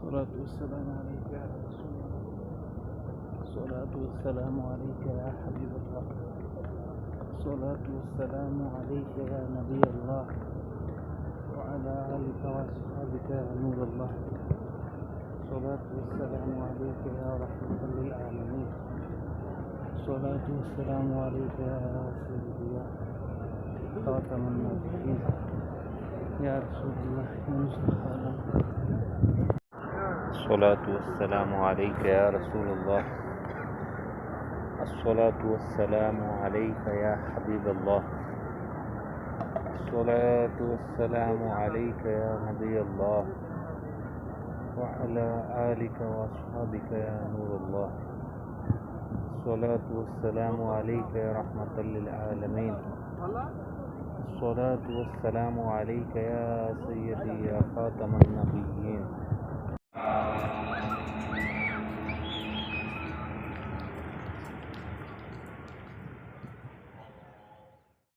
الصلاة والسلام عليك يا رسول الله. الصلاة والسلام عليك يا حبيب الله. الصلاة والسلام عليك يا نبي الله، وعلى آلك وأصحابك يا نور الله. الصلاة والسلام عليك يا رحمة للعالمين. الصلاة والسلام عليك يا سيدي يا خاتم النبيين يا رسول الله يا مصطفى الله. الصلاة والسلام عليك يا رسول الله. الصلاة والسلام عليك يا حبيب الله. الصلاة والسلام عليك يا نبي الله، وعلى آلك وأصحابك يا نور الله. الصلاة والسلام عليك يا رحمة للعالمين. الصلاة والسلام عليك يا سيدي يا خاتم النبيين